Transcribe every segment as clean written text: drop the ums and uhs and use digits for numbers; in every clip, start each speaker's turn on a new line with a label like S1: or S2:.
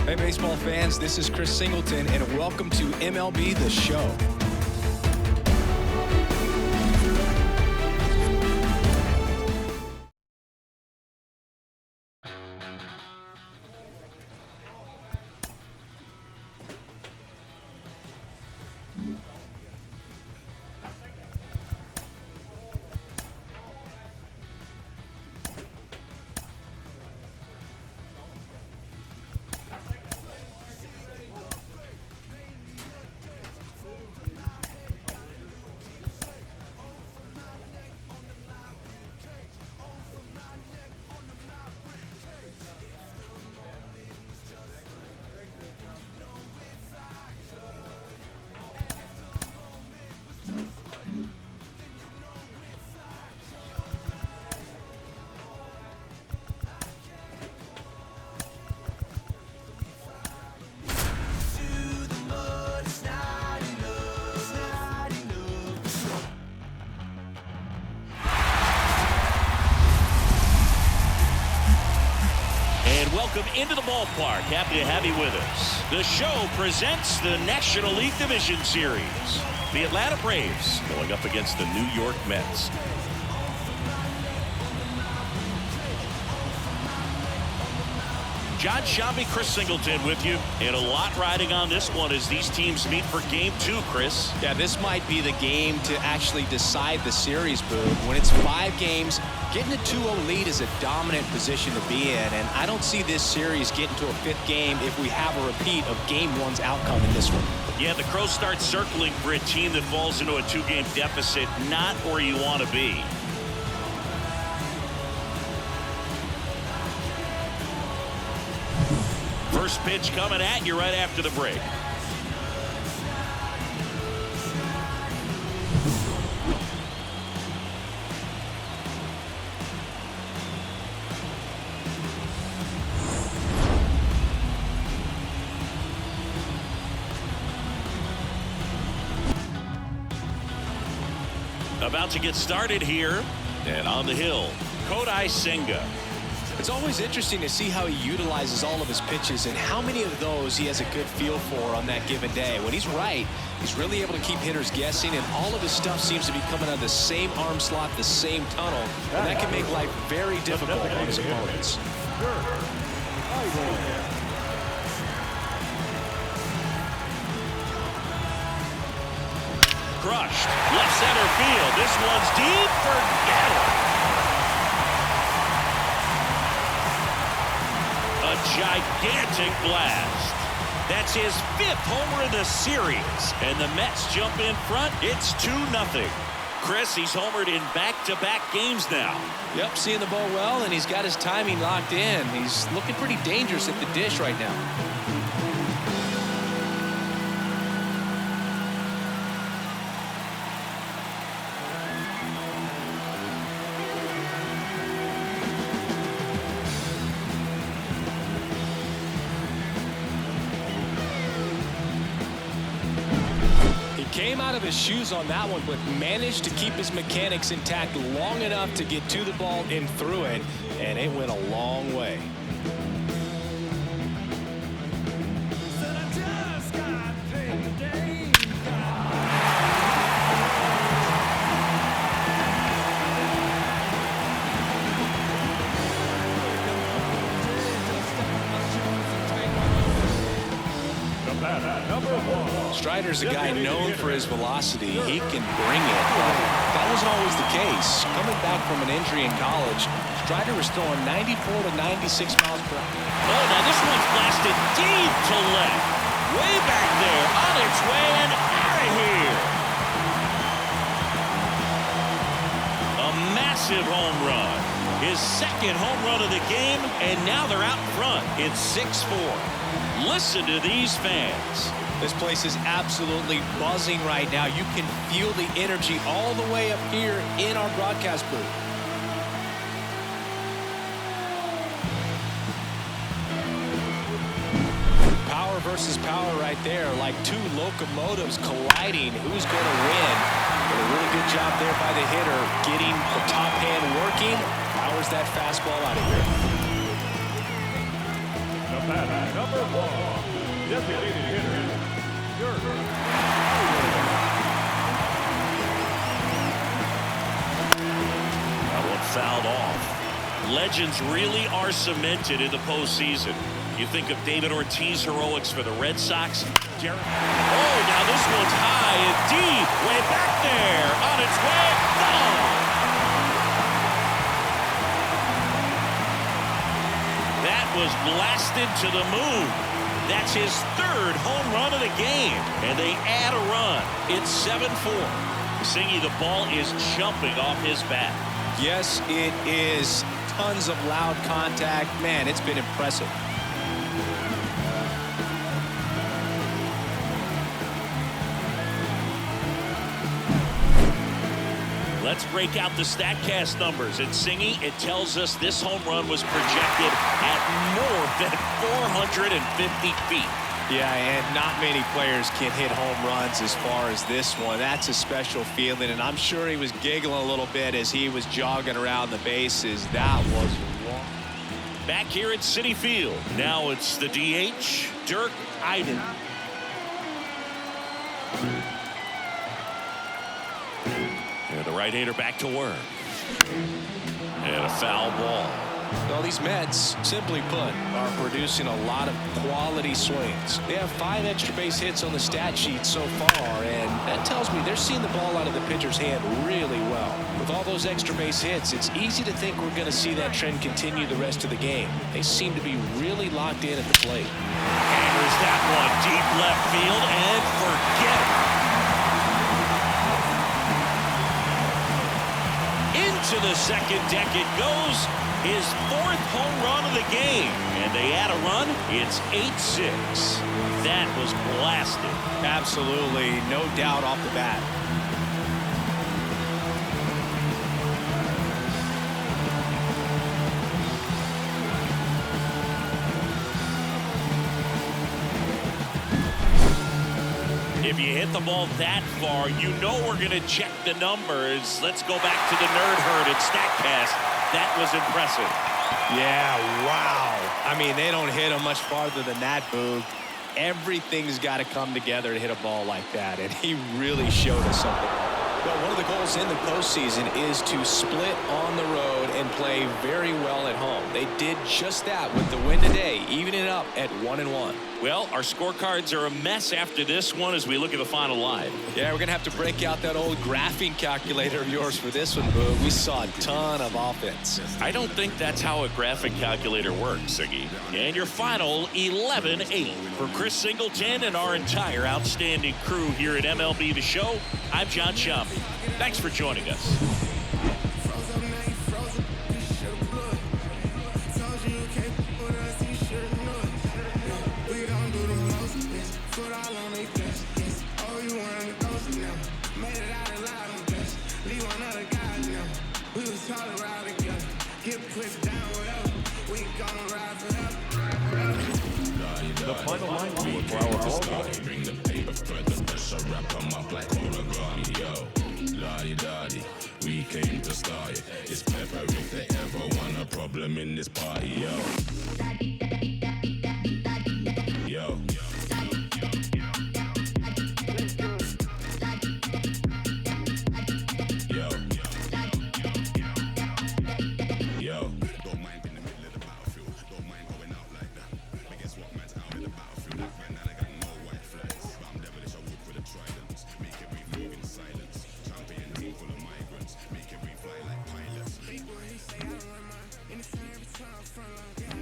S1: Hey, baseball fans, this is Chris Singleton, and welcome to MLB The Show.
S2: Welcome into the ballpark. Happy to have you with us. The show presents the National League Division Series. The Atlanta Braves going up against the New York Mets. John Shambi, Chris Singleton with you, and a lot riding on this one as these teams meet for Game 2, Chris.
S1: Yeah, this might be the game to actually decide the series, Boo. When it's 5 games, getting a 2-0 lead is a dominant position to be in, and I don't see this series getting to a 5th game if we have a repeat of Game 1's outcome in this one.
S2: Yeah, the Crows start circling for a team that falls into a 2-game deficit, not where you want to be. First pitch coming at you right after the break. About to get started here, and on the hill, Kodai Senga.
S1: It's always interesting to see how he utilizes all of his pitches and how many of those he has a good feel for on that given day. When he's right, he's really able to keep hitters guessing, and all of his stuff seems to be coming out of the same arm slot, the same tunnel, and that can make life very difficult on his opponents.
S2: Crushed. Left center field. This one's deep. Forget it. A gigantic blast. That's his 5th homer of the series. And the Mets jump in front. It's 2-0. Chris, he's homered in back-to-back games now.
S1: Yep, seeing the ball well, and he's got his timing locked in. He's looking pretty dangerous at the dish right now. Came out of his shoes on that one, but managed to keep his mechanics intact long enough to get to the ball and through it, and it went a long way. Strider's a guy known for his velocity. He can bring it, but that wasn't always the case. Coming back from an injury in college, Strider was throwing 94 to 96 miles per hour.
S2: Oh, now this one's blasted deep to left. Way back there, on its way and out of here. A massive home run. His 2nd home run of the game, and now they're out front. It's 6-4. Listen to these fans.
S1: This place is absolutely buzzing right now. You can feel the energy all the way up here in our broadcast booth. Power versus power right there, like 2 locomotives colliding. Who's going to win? But a really good job there by the hitter, getting the top hand working. Powers that fastball out of here.
S3: At number 1, designated hitter,
S2: That one fouled off. Legends really are cemented in the postseason. You think of David Ortiz heroics for the Red Sox. Oh, now this one's high and deep, way back there, on its way, gone. That was blasted to the moon. That's his third home run of the game, and they add a run. It's 7-4. Singy, the ball is jumping off his bat.
S1: Yes, it is. Tons of loud contact. Man, it's been impressive.
S2: Let's break out the StatCast numbers. And Singy, it tells us this home run was projected at more than 450 feet.
S1: Yeah, and not many players can hit home runs as far as this one. That's a special feeling, and I'm sure he was giggling a little bit as he was jogging around the bases. That was one.
S2: Back here at Citi Field. Now it's the DH, Dirk Iden. And the right-hander back to work. And a foul ball.
S1: Well, these Mets, simply put, are producing a lot of quality swings. They have 5 extra base hits on the stat sheet so far, and that tells me they're seeing the ball out of the pitcher's hand really well. With all those extra base hits, it's easy to think we're going to see that trend continue the rest of the game. They seem to be really locked in at the plate.
S2: Hammers that one deep left field, and forget it. Into the second deck it goes. His 4th home run of the game. And they add a run. It's 8-6. That was blasted.
S1: Absolutely, no doubt off the bat.
S2: If you hit the ball that far, you know we're going to check the numbers. Let's go back to the nerd herd at StatCast. That was impressive.
S1: Yeah, wow. I mean, they don't hit him much farther than that, Boog. Everything's got to come together to hit a ball like that, and he really showed us something. Well, one of the goals in the postseason is to split on the road and play very well at home. They did just that with the win today, evening it up at 1-1.
S2: Well, our scorecards are a mess after this one as we look at the final line.
S1: Yeah, we're going to have to break out that old graphing calculator of yours for this one, Boog. We saw a ton of offense.
S2: I don't think that's how a graphic calculator works, Siggy. And your final 11-8. For Chris Singleton and our entire outstanding crew here at MLB The Show, I'm John Shambi. Thanks for joining us.
S3: the final line for our ball game.
S4: Bring the paper for the pressure, wrap them up like origami, yo. La-di-da-di, we came to start it. It's pepper if they ever want a problem in this party, yo. Yo.
S5: People, he say I don't run my in the same time front line.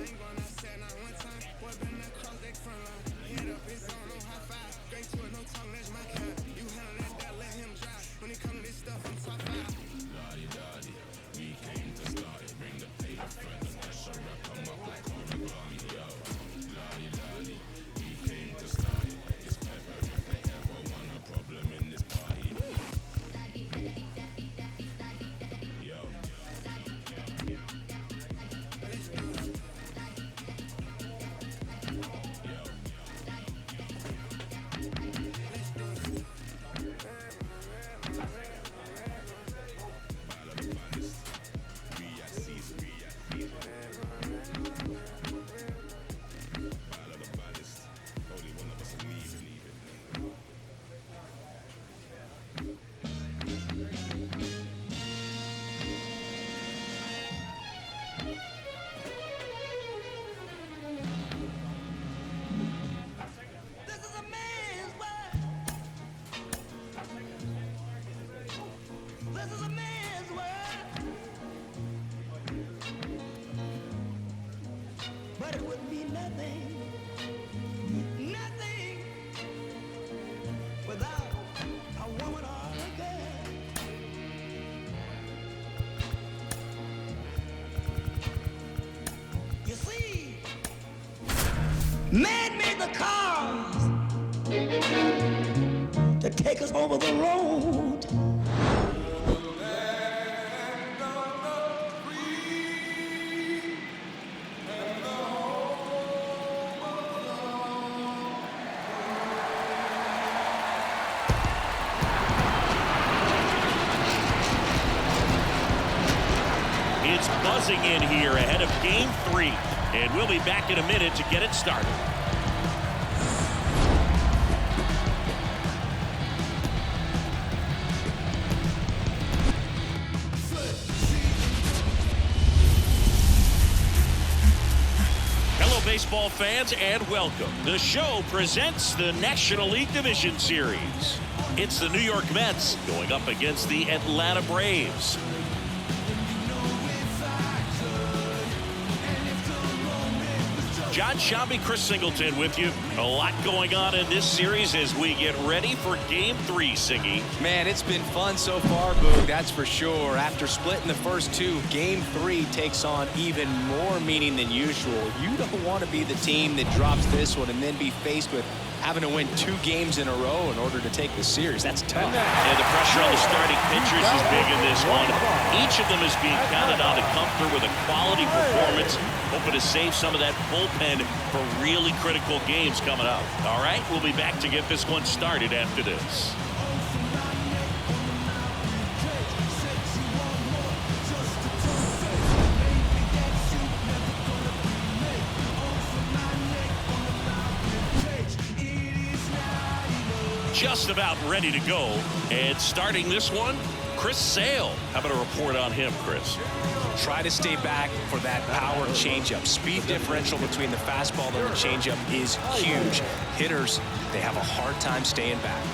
S5: Man made the cars to take us over the road.
S2: It's buzzing in here ahead of Game 3, and we'll be back in a minute to get it started. Hello, baseball fans, and welcome. The show presents the National League Division Series. It's the New York Mets going up against the Atlanta Braves. John Shambi, Chris Singleton with you. A lot going on in this series as we get ready for Game 3, Siggy.
S1: Man, it's been fun so far, Boog, that's for sure. After splitting the first two, Game 3 takes on even more meaning than usual. You don't want to be the team that drops this one and then be faced with having to win 2 games in a row in order to take the series. That's tough.
S2: And the pressure on the starting pitchers is big in this one. Each of them is being counted on to come through with a quality performance, hoping to save some of that bullpen for really critical games coming up. All right, we'll be back to get this one started after this. Just about ready to go, and starting this one, Chris Sale. How about a report on him, Chris?
S1: Try to stay back for that power changeup. Speed differential between the fastball and the changeup is huge. Hitters, they have a hard time staying back.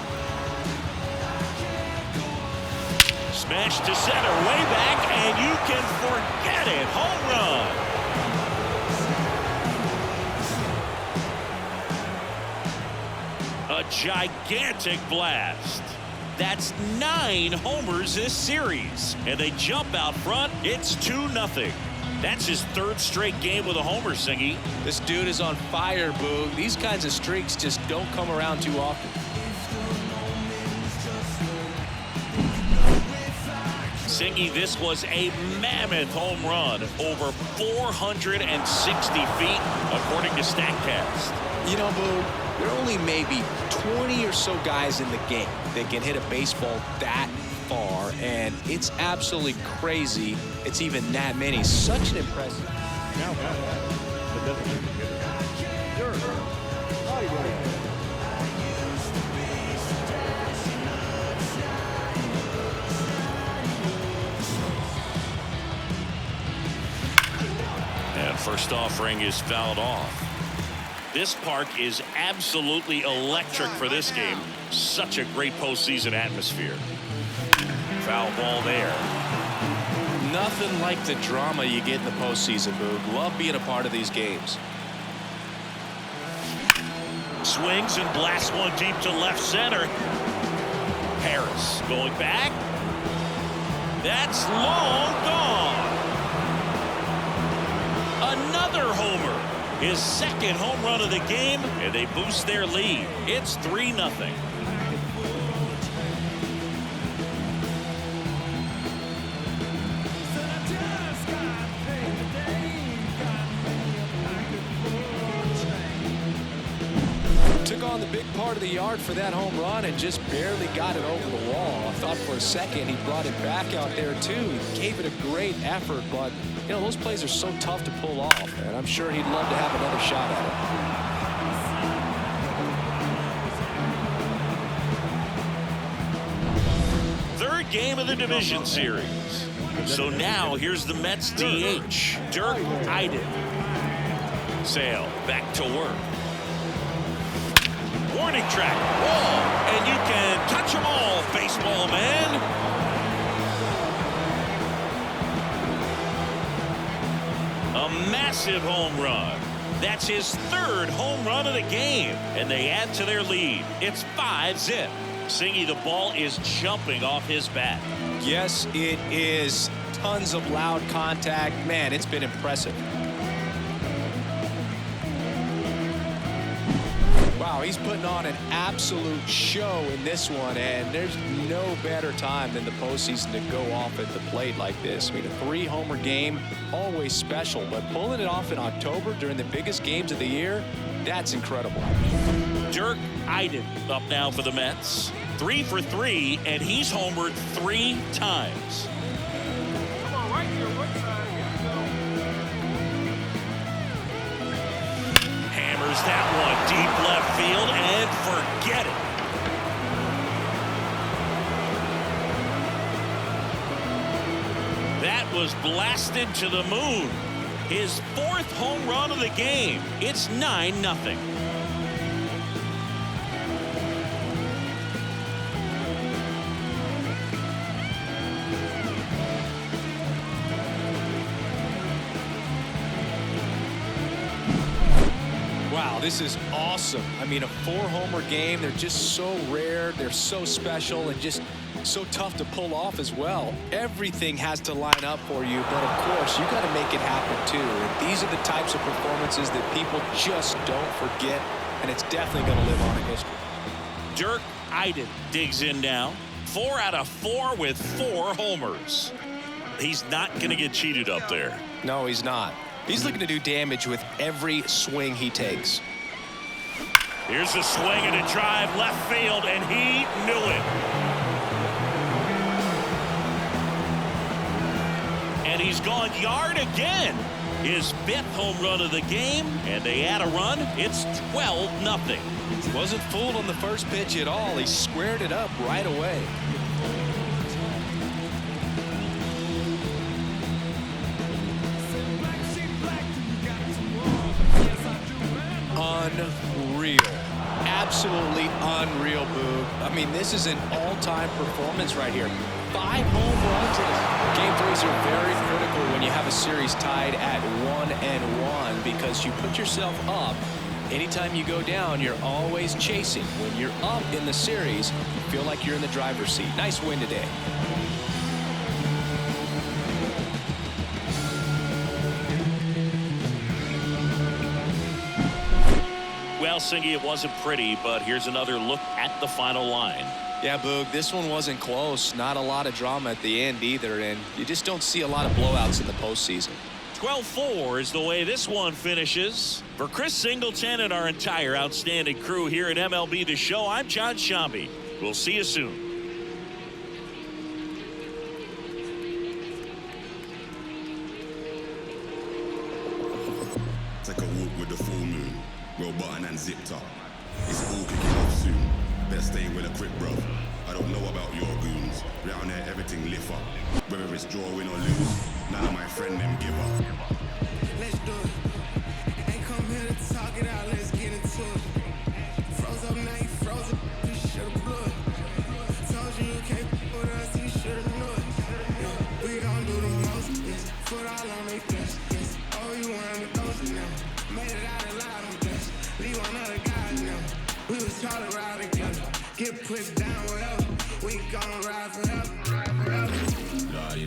S2: Smash to center, way back, and you can forget it. Home run. A gigantic blast. That's 9 homers this series. And they jump out front. It's 2-0. That's his 3rd straight game with a homer, Singy.
S1: This dude is on fire, Boog. These kinds of streaks just don't come around too often.
S2: Singy, this was a mammoth home run, over 460 feet, according to StatCast.
S1: You know, Boog, there are only maybe 20 or so guys in the game that can hit a baseball that far, and it's absolutely crazy it's even that many. Such an impressive.
S3: Now batting, the designated hitter. Your right.
S2: And first offering is fouled off. This park is absolutely electric for this game. Such a great postseason atmosphere. Foul ball there.
S1: Nothing like the drama you get in the postseason, Boog. Love being a part of these games.
S2: Swings and blasts one deep to left center. Harris going back. That's long gone. Another homer. His 2nd home run of the game, and they boost their lead. It's 3-0.
S1: Took on the big part of the yard for that home run and just barely got it over the wall. I thought for a second he brought it back out there too. He gave it a great effort, but you know, those plays are so tough to pull off, and I'm sure he'd love to have another shot at
S2: it. 3rd game of the division series. So now here's the Mets DH, Dirk Iden. Sale back to work. Warning track, wall, and you can touch them all, baseball man. A massive home run. That's his 3rd home run of the game, and they add to their lead. It's 5-0. Singy, the ball is jumping off his bat.
S1: Yes, it is. Tons of loud contact. Man, it's been impressive. Wow, he's putting on an absolute show in this one, and there's no better time than the postseason to go off at the plate like this. I mean, a 3-homer game, always special, but pulling it off in October during the biggest games of the year, that's incredible.
S2: Dirk Iden up now for the Mets. 3 for 3, and he's homered 3 times.
S3: Come on, right here, one side.
S2: Hammers that one deep left field and forget it. That was blasted to the moon. His 4th home run of the game. It's 9-0.
S1: Wow, this is awesome. I mean, a 4-homer game, they're just so rare, they're so special, and just so tough to pull off as well. Everything has to line up for you, but of course, you got to make it happen too. And these are the types of performances that people just don't forget, and it's definitely going to live on in history.
S2: Dirk Iden digs in now. 4 out of 4 with 4 homers. He's not going to get cheated up there.
S1: No, he's not. He's looking to do damage with every swing he takes.
S2: Here's a swing and a drive left field, and he knew it. And he's gone yard again. His 5th home run of the game, and they add a run. It's 12-0.
S1: Wasn't fooled on the first pitch at all. He squared it up right away. Unreal. Absolutely unreal, Boog. I mean, this is an all-time performance right here. 5 home runs. Game 3s are very critical when you have a series tied at 1-1 because you put yourself up. Anytime you go down, you're always chasing. When you're up in the series, you feel like you're in the driver's seat. Nice win today.
S2: Well, Singy, it wasn't pretty, but here's another look at the final line.
S1: Yeah, Boog, this one wasn't close. Not a lot of drama at the end either, and you just don't see a lot of blowouts in the postseason.
S2: 12-4 is the way this one finishes. For Chris Singleton and our entire outstanding crew here at MLB The Show, I'm John Shambi. We'll see you soon.
S4: Take a walk with the full moon. Roll button and zip top. It's all kicking off soon. Better stay with a grip, bro. I don't know about your goons. Round there, everything lift up. Whether it's draw, win or lose, none of my friend them give up.
S6: Let's do it. Ain't come here to talk it out, let's get into it. Froze up now, you froze up, you should've blew it. Told you you can't with us, you should've knew it. Yeah, we gon' do the most, yes. Foot all on they flesh, yes. Oh, you wanted to go now. Made it out alive, I'm blessed. Leave one other guy now. We was trying to ride together. Get put down, whatever. We gon' ride forever.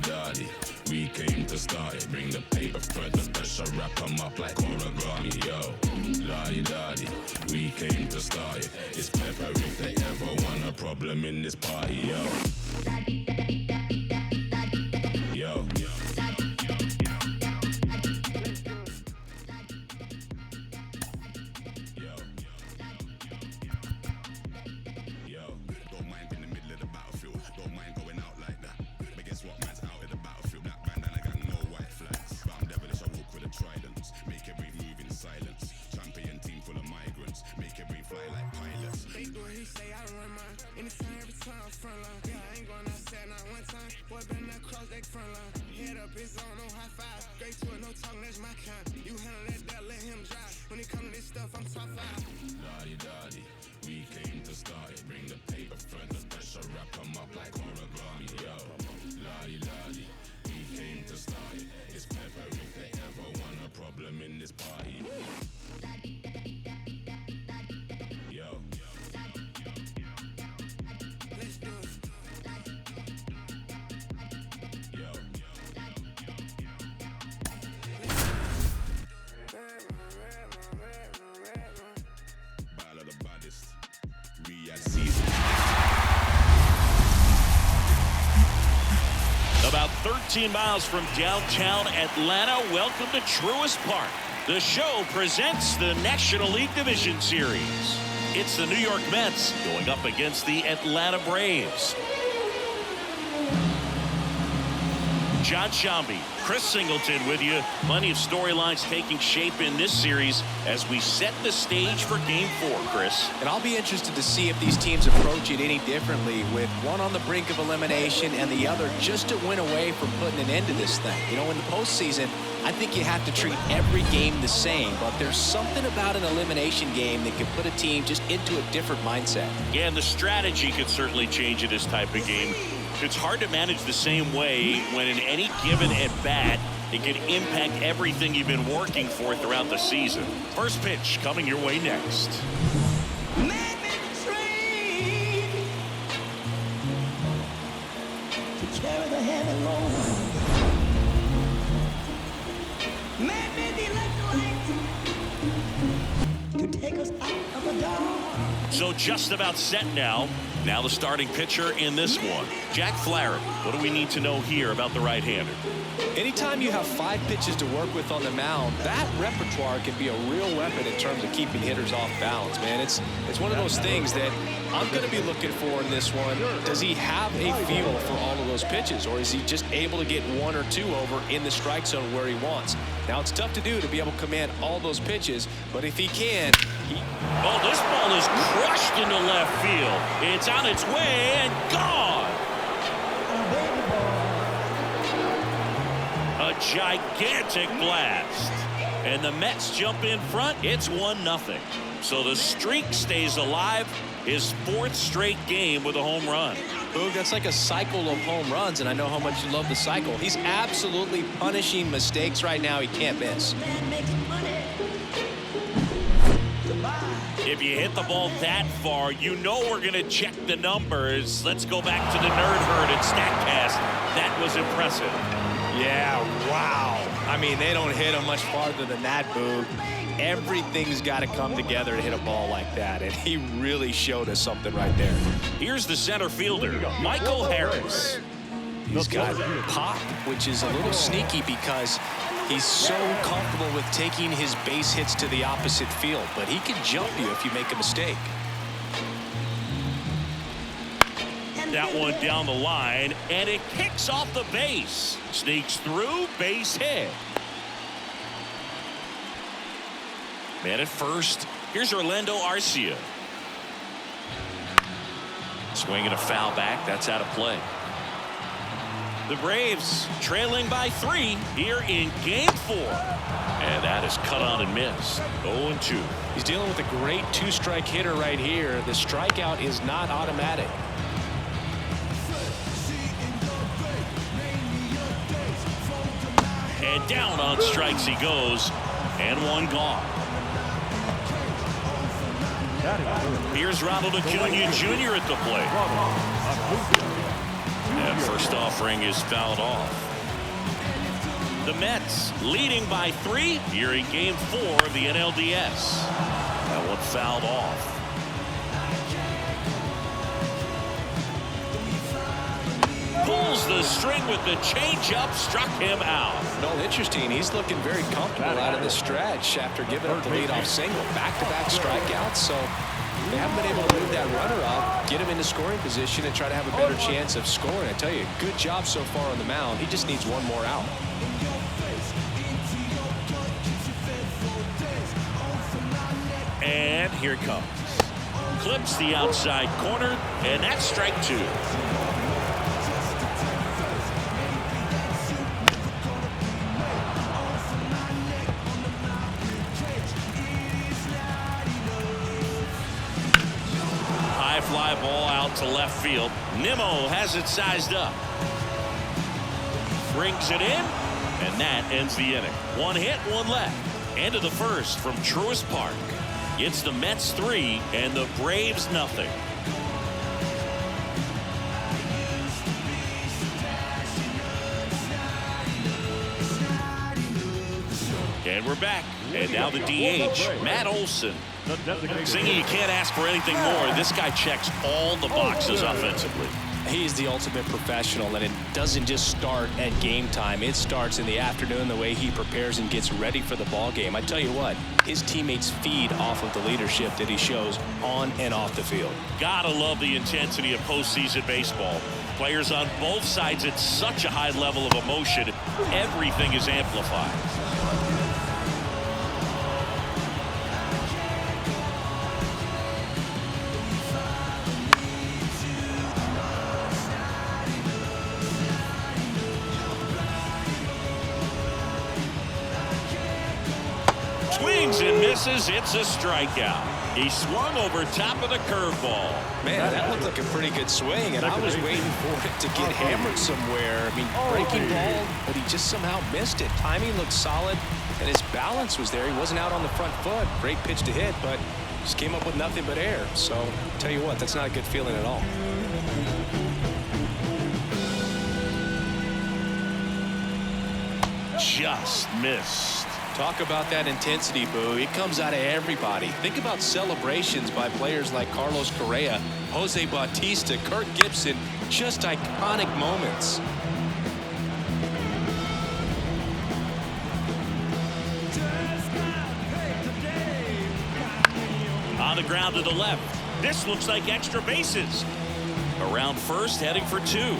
S4: Daddy, we came to start it. Bring the paper for the pressure, wrap them up like origami, yo. Daddy, we came to start it. It's pepper if they ever want a problem in this party, yo. Yo. Don't mind in the middle of the battlefield. Don't mind going out like that. But guess what, man's out in the battlefield. Black bandana gang, no white flags. But I'm devilish, I walk with a trident. Make every move in silence. Champion team full of migrants. Make every fly like pilots.
S6: He do what he say, I run mine. Anytime, every time, front line. Yeah, I ain't going outside not one time. Boy, been that cross, that front line. Head up, it's on, no high five. Straight to it, no talking, that's my kind. You handle that, let him drive. When it come to this stuff, I'm top 5.
S4: Daddy, we came to start it. Bring the paper for the pressure, wrap them up like origami, yo. Daddy, we came to start it. It's pepper if they ever want a problem in this party. Yo.
S6: Let's do it.
S4: Yo.
S2: 15 miles from downtown Atlanta. Welcome to Truist Park. The show presents the National League Division Series. It's the New York Mets going up against the Atlanta Braves. John Shambi, Chris Singleton with you. Plenty of storylines taking shape in this series as we set the stage for Game 4, Chris.
S1: And I'll be interested to see if these teams approach it any differently, with one on the brink of elimination and the other just a win away from putting an end to this thing. You know, in the postseason, I think you have to treat every game the same, but there's something about an elimination game that can put a team just into a different mindset.
S2: Yeah, and the strategy could certainly change in this type of game. It's hard to manage the same way when in any given at-bat, it can impact everything you've been working for throughout the season. First pitch coming your way next.
S5: To carry the heavy load. Man made the electrolyte to take us out of the dark.
S2: So just about set now. Now the starting pitcher in this one, Jack Flaherty. What do we need to know here about the right-hander?
S1: Anytime you have 5 pitches to work with on the mound, that repertoire can be a real weapon in terms of keeping hitters off balance, man. It's one of those things that I'm going to be looking for in this one. Does he have a feel for all of those pitches, or is he just able to get 1 or 2 over in the strike zone where he wants? Now, it's tough to do to be able to command all those pitches, but if he can,
S2: Oh, this ball is crushed into left field. It's on its way and gone. A gigantic blast. And the Mets jump in front. It's 1-0. So the streak stays alive. His 4th straight game with a home run.
S1: Boog, that's like a cycle of home runs, and I know how much you love the cycle. He's absolutely punishing mistakes right now he can't miss.
S2: If you hit the ball that far, you know we're going to check the numbers. Let's go back to the nerd herd at StatCast. That was impressive.
S1: Yeah, wow. I mean, they don't hit him much farther than that, Boog. Everything's got to come together to hit a ball like that, and he really showed us something right there.
S2: Here's the center fielder, Michael Harris.
S1: He's got pop, which is a little sneaky because he's so comfortable with taking his base hits to the opposite field, but he can jump you if you make a mistake.
S2: That one down the line, and it kicks off the base. Sneaks through, base hit. Man at first. Here's Orlando Arcia. Swinging a foul back. That's out of play. The Braves trailing by 3 here in Game 4. And that is cut on and missed. 0-2.
S1: He's dealing with a great 2-strike hitter right here. The strikeout is not automatic.
S2: And down on strikes he goes. And 1 gone. Here's Ronald Acuna Jr. at the plate. And first offering is fouled off. The Mets leading by 3 here in Game 4 of the NLDS. That one fouled off. Pulls the string with the changeup, struck him out.
S1: No, interesting. He's looking very comfortable out of the stretch after giving up the leadoff single. Back-to-back strikeouts, so they haven't been able to move that runner up, get him into scoring position, and try to have a better chance of scoring. I tell you, good job so far on the mound. He just needs 1 more out.
S2: And here it comes. Clips the outside corner, and that's strike 2. High fly ball out to left field. Nimmo has it sized up. Brings it in, and that ends the inning. 1 hit, 1 left. End of the first from Truist Park. It's the Mets 3 and the Braves nothing. And we're back. And now the DH, Matt Olson. Singy, you can't ask for anything more. This guy checks all the boxes offensively.
S1: He's the ultimate professional, and it doesn't just start at game time. It starts in the afternoon, the way he prepares and gets ready for the ball game. I tell you what, his teammates feed off of the leadership that he shows on and off the field.
S2: Gotta love the intensity of postseason baseball. Players on both sides at such a high level of emotion. Everything is amplified. Swings and misses. It's a strikeout. He swung over top of the curveball.
S1: Man, that looked like a pretty good swing, and I was waiting for it to get hammered somewhere. I mean, breaking ball, but he just somehow missed it. Timing looked solid, and his balance was there. He wasn't out on the front foot. Great pitch to hit, but just came up with nothing but air. So, tell you what, that's not a good feeling at all.
S2: Just missed.
S1: Talk about that intensity, Boo. It comes out of everybody. Think about celebrations by players like Carlos Correa, Jose Bautista, Kirk Gibson. Just iconic moments.
S2: On the ground to the left. This looks like extra bases. Around first, heading for two.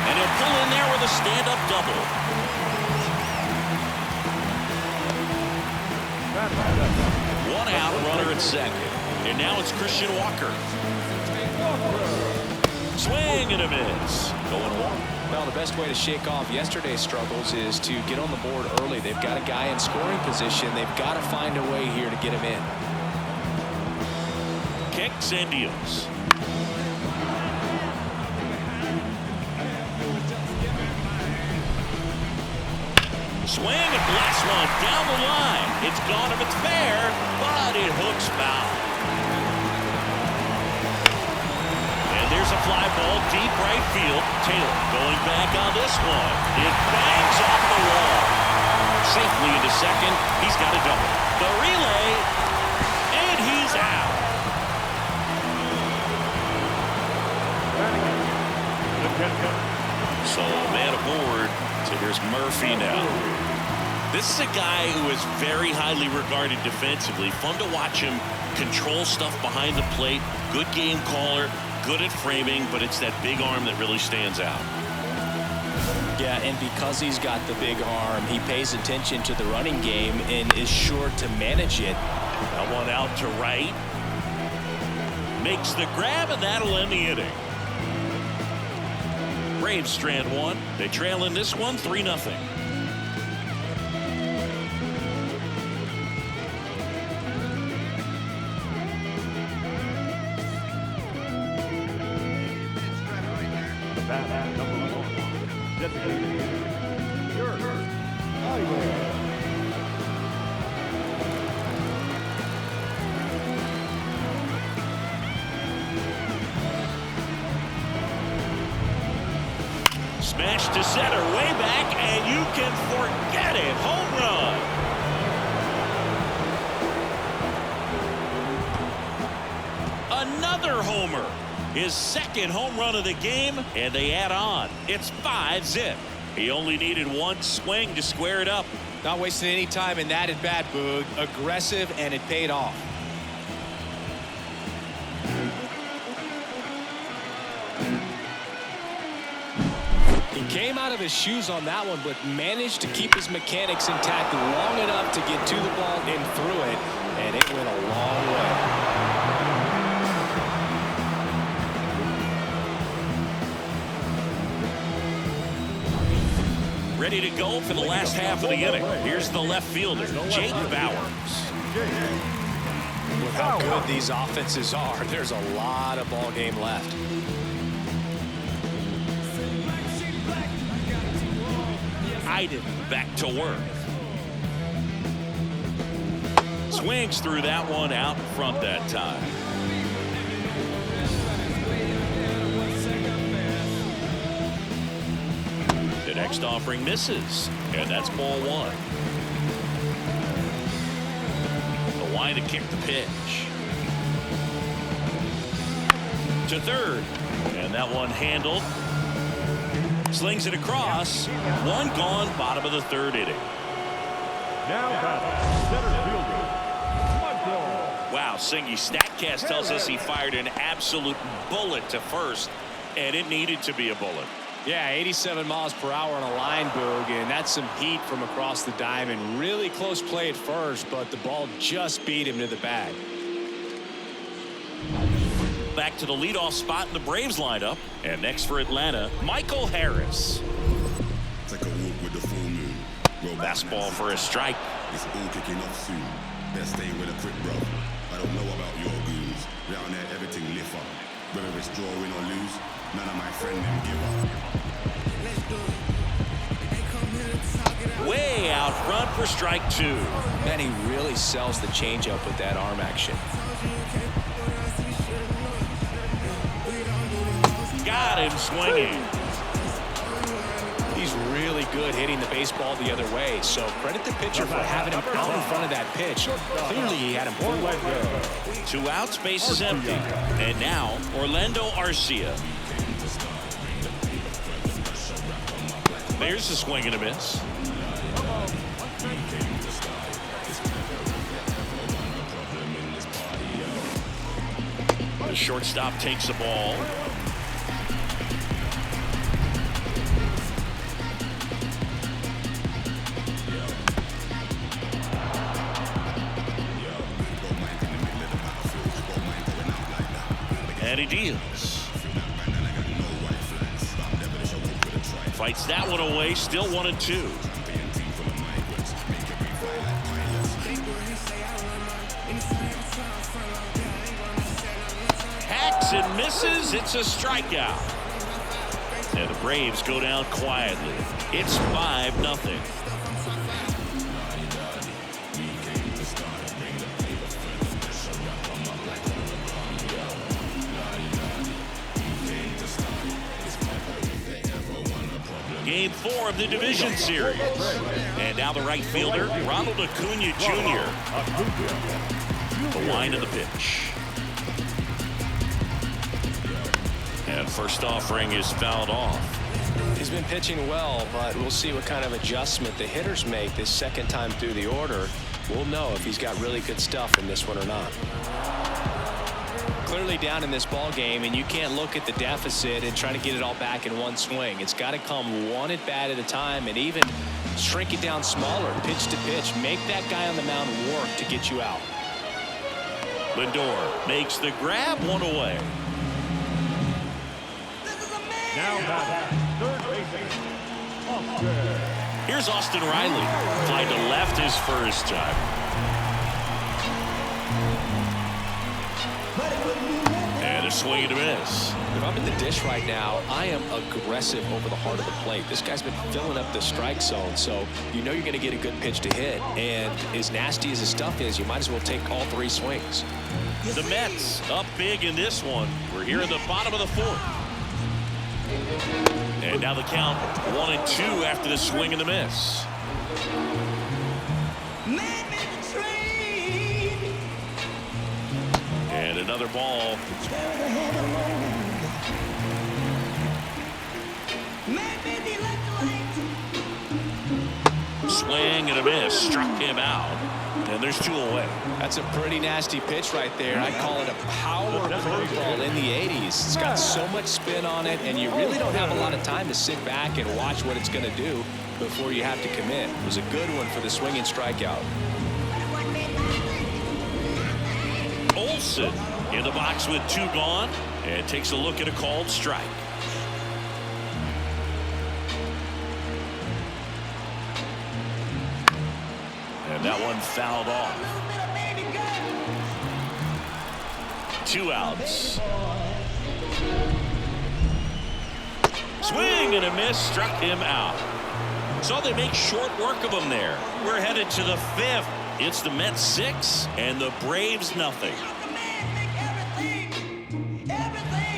S2: And he'll pull in there with a stand-up double. One out, runner at second. And now it's Christian Walker. Swing and a miss. Going one.
S1: Well, the best way to shake off yesterday's struggles is to get on the board early. They've got a guy in scoring position. They've got to find a way here to get him in.
S2: Kicks and deals. Swing and blast one down the line. It's gone if it's fair, but it hooks foul. And there's a fly ball deep right field. Taylor going back on this one. It bangs off the wall. Safely into second. He's got a double. The relay, and he's out. So man aboard. So here's Murphy now. This is a guy who is very highly regarded defensively. Fun to watch him control stuff behind the plate. Good game caller, good at framing, but it's that big arm that really stands out.
S1: Yeah, and because he's got the big arm, he pays attention to the running game and is sure to manage it.
S2: That one out to right. Makes the grab, and that'll end the inning. Braves strand one. They trail in this one 3-0. Smash to center, way back, and you can forget it. Home run. Another homer. His second home run of the game, and they add on. It's 5-zip. He only needed one swing to square it up.
S1: Not wasting any time in that at bat, Boog. Aggressive, and it paid off. He came out of his shoes on that one, but managed to keep his mechanics intact long enough to get to the ball and through it, and it went a long way.
S2: Ready to go for the last half of the inning. Here's the left fielder, Jake Bowers.
S1: With how good these offenses are, there's a lot of ball game left.
S2: Iden back to work. Swings through that one out in front that time. The next offering misses, and that's ball one. The line to kick the pitch. to third. And that one handled. Slings it across. One gone, bottom of the third inning.
S3: Now batting, center fielder, Michael.
S2: Wow, Singy, StatCast tells us he fired an absolute bullet to first, and it needed to be a bullet.
S1: Yeah, 87 miles per hour on a line, Boog, and that's some heat from across the diamond. Really close play at first, but the ball just beat him to the bag.
S2: Back to the leadoff spot in the Braves lineup. And next for Atlanta, Michael Harris.
S4: Take a walk with the full moon.
S2: Fastball for a strike.
S4: It's all kicking off soon. Best stay with a quick bro. I don't know about your goons. Round there, everything lift up. Whether it's draw, win or lose, none of my friend them give up.
S2: Way out front for strike two.
S1: Man, he really sells the changeup with that arm action.
S2: Got him swinging.
S1: He's really good hitting the baseball the other way, so credit the pitcher for having him out in front of that pitch. Clearly he had him fooled.
S2: 2 outs, base is empty. And now Orlando Arcia. There's a swing and a miss. The shortstop takes the ball. And he deals. Fights that one away, still 1-2. Hacks and misses, it's a strikeout. And the Braves go down quietly. It's 5-0. Game 4 of the division series. And now the right fielder, Ronald Acuna Jr. The line of the pitch. And first offering is fouled off.
S1: He's been pitching well, but we'll see what kind of adjustment the hitters make this second time through the order. We'll know if he's got really good stuff in this one or not. Clearly down in this ball game, and you can't look at the deficit and try to get it all back in one swing. It's got to come one at bat at a time, and even shrink it down smaller, pitch to pitch. Make that guy on the mound work to get you out.
S2: Lindor makes the grab, one away.
S3: Now batting, third baseman,
S2: Here's Austin Riley. Fly to left his first time. And a swing and a miss.
S1: If I'm in the dish right now, I am aggressive over the heart of the plate. This guy's been filling up the strike zone, so you know you're going to get a good pitch to hit. And as nasty as his stuff is, you might as well take all 3 swings.
S2: The Mets up big in this one. We're here in the bottom of the 4th. And now the count 1-2 after the swing and the miss. And another ball. Swing and a miss. Struck him out. And there's 2 away.
S1: That's a pretty nasty pitch right there. I call it a power curveball in the 80s. It's got so much spin on it, and you really don't have a lot of time to sit back and watch what it's going to do before you have to commit. It was a good one for the swinging strikeout.
S2: Olsen in the box with 2 gone and takes a look at a called strike. And that one fouled off. 2 outs. Swing and a miss, struck him out. So they make short work of him there. We're headed to the 5th. It's the Mets 6 and the Braves nothing.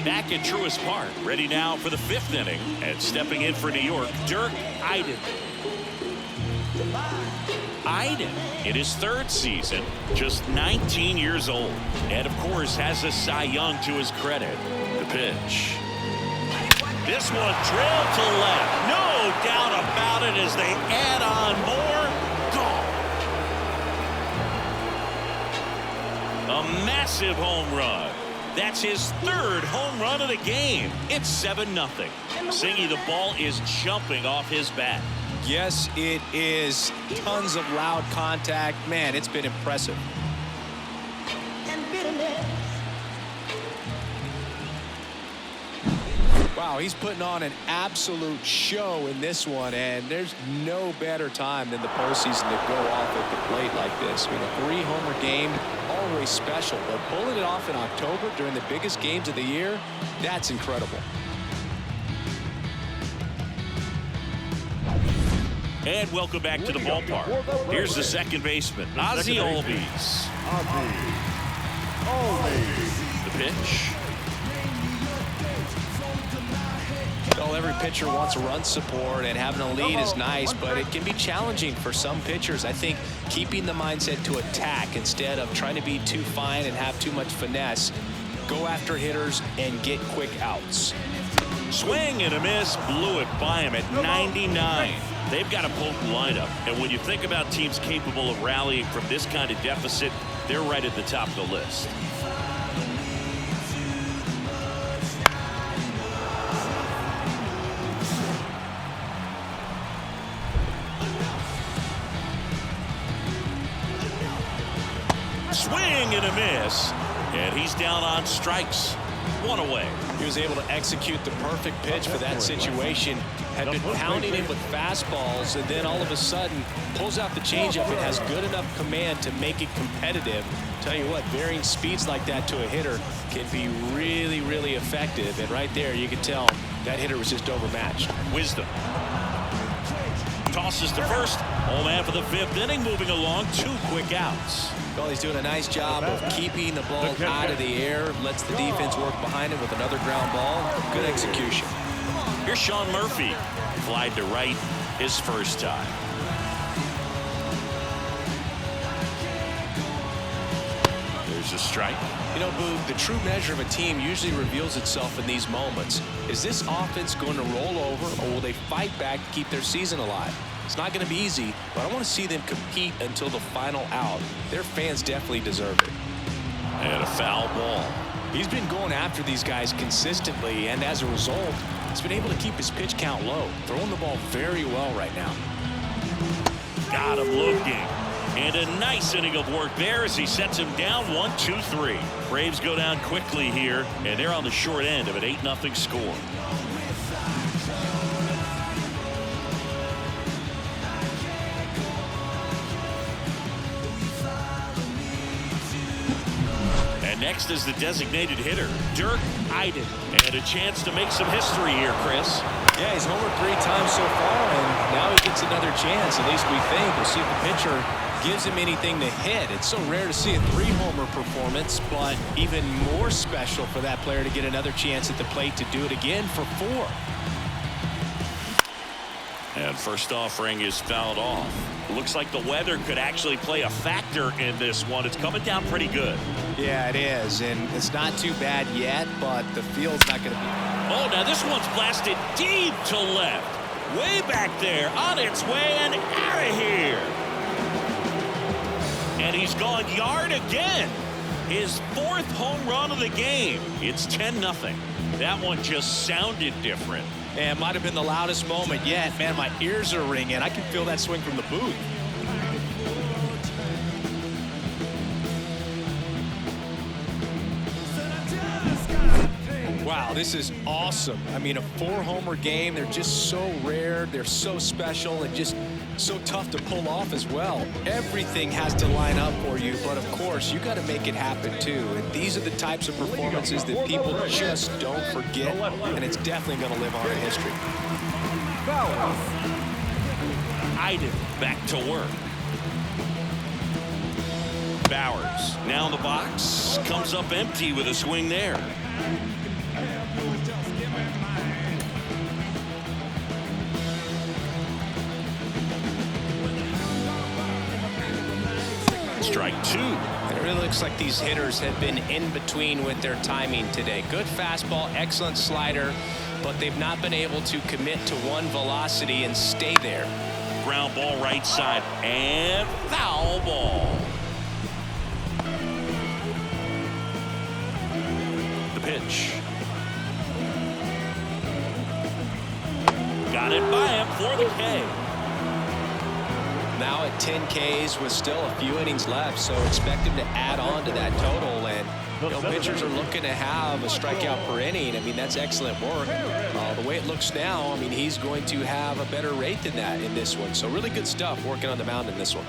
S2: Back at Truist Park, ready now for the 5th inning, and stepping in for New York, Dirk Eiden. Eiden in his 3rd season, just 19 years old, and of course has a Cy Young to his credit. The pitch. This one drilled to left. No doubt about it as they add on more. Gone. A massive home run. That's his third home run of the game. It's 7-0. Singy, the ball is jumping off his bat.
S1: Yes, it is. Tons of loud contact. Man, it's been impressive. Wow, he's putting on an absolute show in this one, and there's no better time than the postseason to go off at the plate like this. I mean, a 3-homer game, always special, but pulling it off in October during the biggest games of the year, that's incredible.
S2: And welcome back to the ballpark. Here's the second baseman, Ozzie Albies. The pitch.
S1: Well, every pitcher wants run support, and having a lead is nice, but it can be challenging for some pitchers. I think keeping the mindset to attack instead of trying to be too fine and have too much finesse. Go after hitters and get quick outs.
S2: Swing and a miss, blew it by him at 99. They've got a potent lineup, and when you think about teams capable of rallying from this kind of deficit, they're right at the top of the list. Swing and a miss, and he's down on strikes. One away.
S1: He was able to execute the perfect pitch for that situation. Had been pounding him with fastballs, and then all of a sudden pulls out the changeup and has good enough command to make it competitive. Tell you what, varying speeds like that to a hitter can be really, really effective. And right there, you can tell that hitter was just overmatched.
S2: Wisdom. Tosses to first. Home man for the 5th inning, moving along. 2 quick outs.
S1: Well, he's doing a nice job of keeping the ball out of the air. Lets the defense work behind him with another ground ball. Good execution.
S2: Here's Sean Murphy. Flied to right his first time. There's a strike.
S1: You know, Boog, the true measure of a team usually reveals itself in these moments. Is this offense going to roll over, or will they fight back to keep their season alive? It's not going to be easy, but I want to see them compete until the final out. Their fans definitely deserve it.
S2: And a foul ball.
S1: He's been going after these guys consistently, and as a result, he's been able to keep his pitch count low. Throwing the ball very well right now.
S2: Got him looking. And a nice inning of work there as he sets him down 1-2-3. Braves go down quickly here, and they're on the short end of an 8-0 score. And next is the designated hitter, Dirk Iden. And a chance to make some history here, Chris.
S1: Yeah, he's homered 3 times so far, and now he gets another chance. At least we think. We'll see if the pitcher gives him anything to hit. It's so rare to see a 3-homer performance, but even more special for that player to get another chance at the plate to do it again for 4.
S2: And first offering is fouled off. Looks like the weather could actually play a factor in this one. It's coming down pretty good.
S1: Yeah, it is, and it's not too bad yet, but the field's not going to be.
S2: Oh, now this one's blasted deep to left. Way back there, on its way and out of here. And he's gone yard again. His 4th home run of the game. It's 10-0. That one just sounded different.
S1: And it might have been the loudest moment yet. Man, my ears are ringing. I can feel that swing from the booth. Wow, this is awesome. I mean, a 4-homer game. They're just so rare. They're so special and just so tough to pull off as well. Everything has to line up for you, but of course, you got to make it happen too. And these are the types of performances that people just don't forget, and it's definitely going to live on in history.
S2: Iden back to work. Bowers now in the box, comes up empty with a swing there. Strike two.
S1: It really looks like these hitters have been in between with their timing today. Good fastball, excellent slider, but they've not been able to commit to one velocity and stay there.
S2: Ground ball right side and foul ball. The pitch. Got it by him for the K.
S1: Now at 10 Ks with still a few innings left, so expect him to add on to that total. And pitchers are looking to have a strikeout per inning. I mean, that's excellent work. The way it looks now, I mean, he's going to have a better rate than that in this one. So really good stuff working on the mound in this one.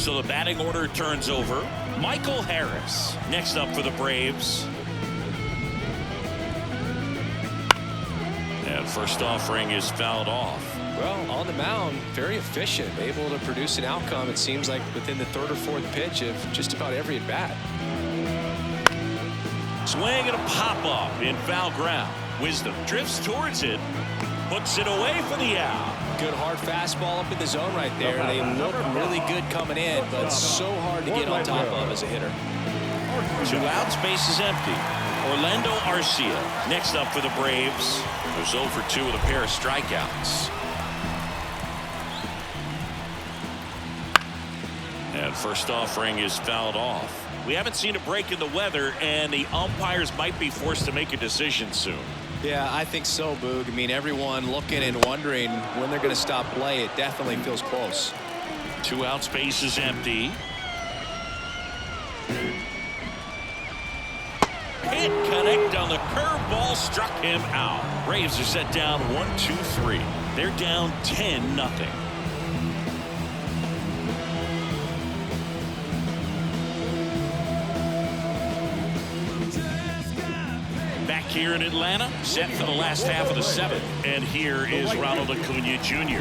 S2: So the batting order turns over. Michael Harris next up for the Braves. And first offering is fouled off.
S1: Well, on the mound, very efficient, able to produce an outcome, it seems like, within the third or fourth pitch of just about every at bat.
S2: Swing and a pop-up in foul ground. Wisdom drifts towards it, puts it away for the out.
S1: Good hard fastball up in the zone right there. They look really good coming in, but so hard to get on top of as a hitter.
S2: 2 outs, base is empty. Orlando Arcia next up for the Braves. There's 0 for 2 with a pair of strikeouts. And first offering is fouled off. We haven't seen a break in the weather, and the umpires might be forced to make a decision soon.
S1: Yeah, I think so, Boog. I mean, everyone looking and wondering when they're going to stop play. It definitely feels close.
S2: 2 outs, base is empty. Can't connect on the curveball, struck him out. Braves are set down 1-2-3. They're down 10-0. Back here in Atlanta, set for the last half of the 7th. And here is Ronald Acuna Jr.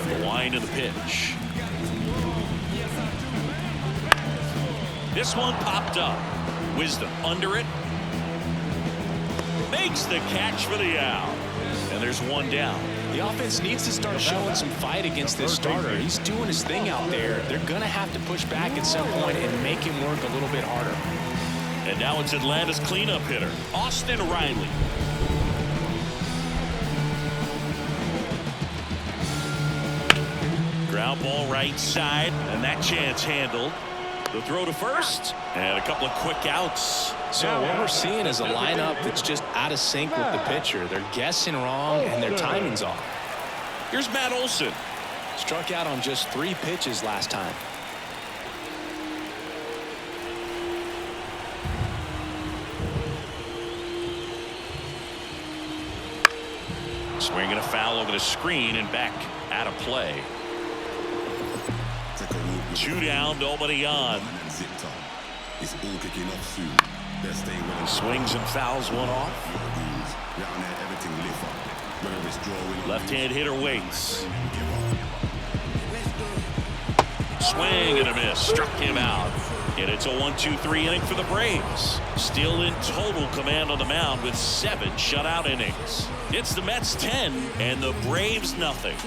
S2: The wind of the pitch. This one popped up. Wisdom under it. Makes the catch for the out. And there's 1 down.
S1: The offense needs to start showing some fight against this starter. He's doing his thing out there. They're going to have to push back at some point and make him work a little bit harder.
S2: And now it's Atlanta's cleanup hitter, Austin Riley. Ground ball right side, and that chance handled. The throw to first, and a couple of quick outs.
S1: So what we're seeing is a lineup that's just out of sync with the pitcher. They're guessing wrong, and their timing's off.
S2: Here's Matt Olson.
S1: Struck out on just 3 pitches last time.
S2: Swinging a foul over the screen and back out of play. 2 down, nobody on.
S4: It's all kicking off soon.
S2: Swings and fouls one off. Left-hand hitter waits. Swing and a miss. Struck him out. And it's a 1-2-3 inning for the Braves. Still in total command on the mound with 7 shutout innings. It's the Mets 10 and the Braves nothing.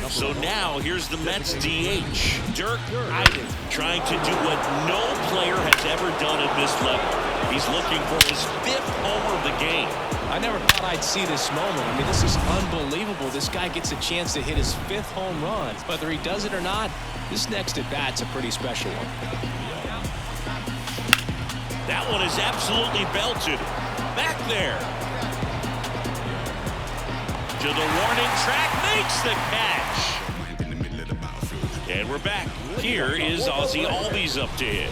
S2: So now here's the Mets DH, Dirk Eiden, trying to do what no player has ever done at this level. He's looking for his 5th homer of the game.
S1: I never thought I'd see this moment. I mean, this is unbelievable. This guy gets a chance to hit his 5th home run. Whether he does it or not, this next at bat's a pretty special one.
S2: That one is absolutely belted. Back there. To the warning track, makes the catch. And we're back. Here is Ozzie Albies up to hit.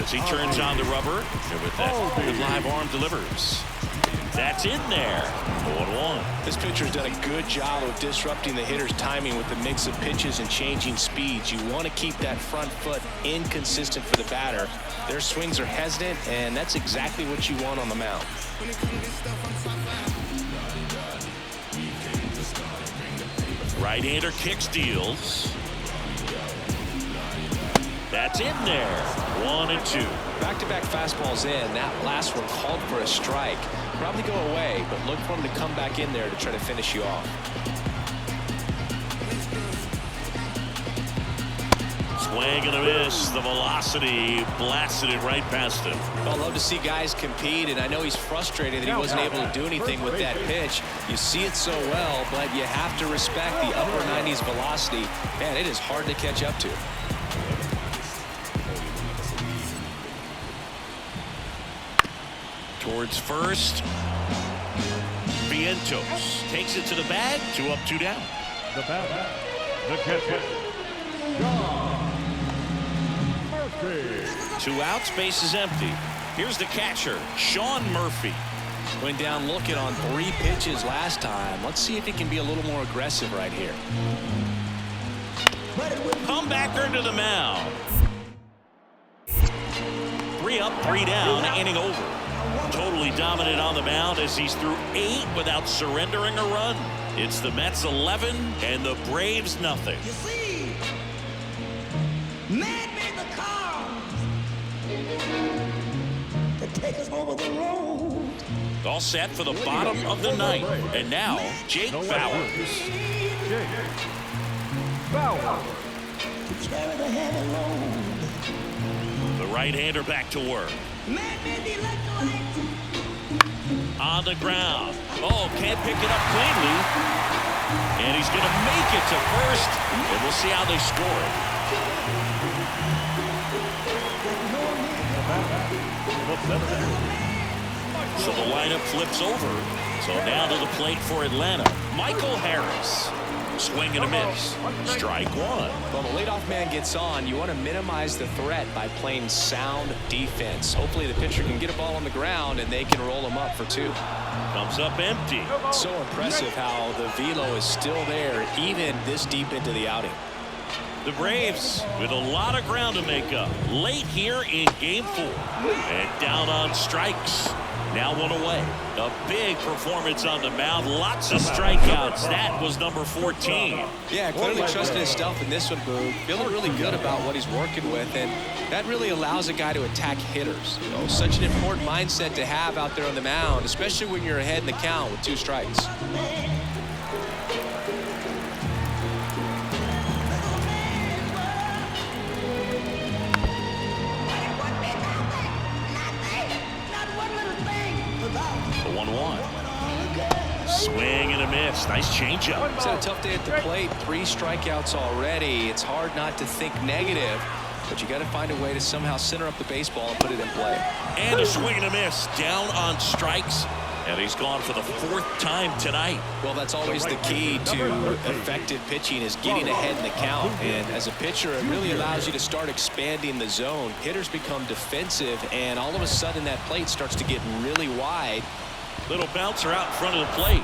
S2: As he turns on the rubber, and with that, good live arm delivers. That's in there. 0-1.
S1: This pitcher's done a good job of disrupting the hitter's timing with the mix of pitches and changing speeds. You want to keep that front foot inconsistent for the batter. Their swings are hesitant, and that's exactly what you want on the mound.
S2: Right-hander kicks, deals. That's in there. 1-2.
S1: Back-to-back fastballs in. That last one called for a strike. Probably go away, but look for him to come back in there to try to finish you off.
S2: Swing and a miss. The velocity blasted it right past him.
S1: Well, love to see guys compete, and I know he's frustrated that he wasn't able to do anything with that pitch. You see it so well, but you have to respect the upper 90s velocity. Man, it is hard to catch up to.
S2: Towards first. Vientos takes it to the bag. 2 up, 2 down.
S3: The batter, the catcher, John Murphy.
S2: 2 outs, base is empty. Here's the catcher, Sean Murphy.
S1: Went down looking on 3 pitches last time. Let's see if he can be a little more aggressive right here.
S2: Comebacker to the mound. 3 up, 3 down, inning over. Totally dominant on the mound as he's through 8 without surrendering a run. It's the Mets 11 and the Braves nothing.
S5: You see, man made the car to take us over the road.
S2: All set for the bottom of the 9th. And now, Jake Bauers.
S3: Jake Bauers.
S5: To carry the heavy load.
S2: The right-hander back to work.
S5: Man made the electrolyte.
S2: On the ground. Oh, can't pick it up cleanly. And he's going to make it to first. And we'll see how they score it. So the lineup flips over. So now to the plate for Atlanta. Michael Harris. Swing and a miss. Strike 1.
S1: Well, the leadoff man gets on. You want to minimize the threat by playing sound defense. Hopefully the pitcher can get a ball on the ground and they can roll him up for 2.
S2: Comes up empty.
S1: So impressive how the velo is still there even this deep into the outing.
S2: The Braves with a lot of ground to make up late here in game 4. And down on strikes. Now 1 away. A big performance on the mound. Lots of strikeouts. That was number 14.
S1: Yeah, clearly trusting his stuff in this one, Boog. Feeling really good about what he's working with, and that really allows a guy to attack hitters. You know, such an important mindset to have out there on the mound, especially when you're ahead in the count with 2 strikes.
S2: The 1-1. Swing and a miss. Nice changeup.
S1: He's had a tough day at the plate. 3 strikeouts already. It's hard not to think negative, but you got to find a way to somehow center up the baseball and put it in play.
S2: And a swing and a miss. Down on strikes. And he's gone for the 4th time tonight.
S1: Well, that's always the key to effective pitching is getting ahead in the count. And as a pitcher, it really allows you to start expanding the zone. Hitters become defensive, and all of a sudden that plate starts to get really wide.
S2: Little bouncer out in front of the plate.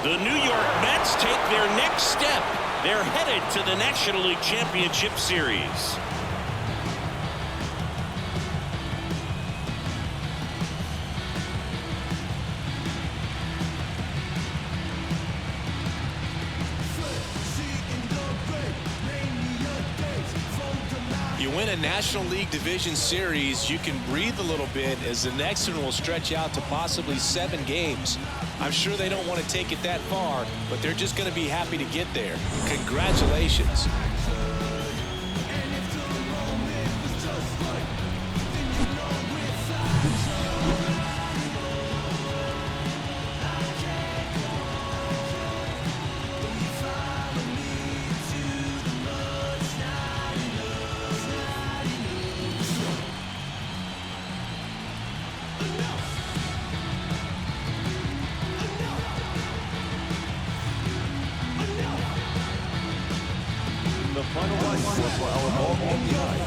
S2: The New York Mets take their next step. They're headed to the National League Championship Series.
S1: You win a National League Division Series, you can breathe a little bit as the next one will stretch out to possibly 7 games. I'm sure they don't want to take it that far, but they're just going to be happy to get there. Congratulations.
S3: The final line for our ball game tonight.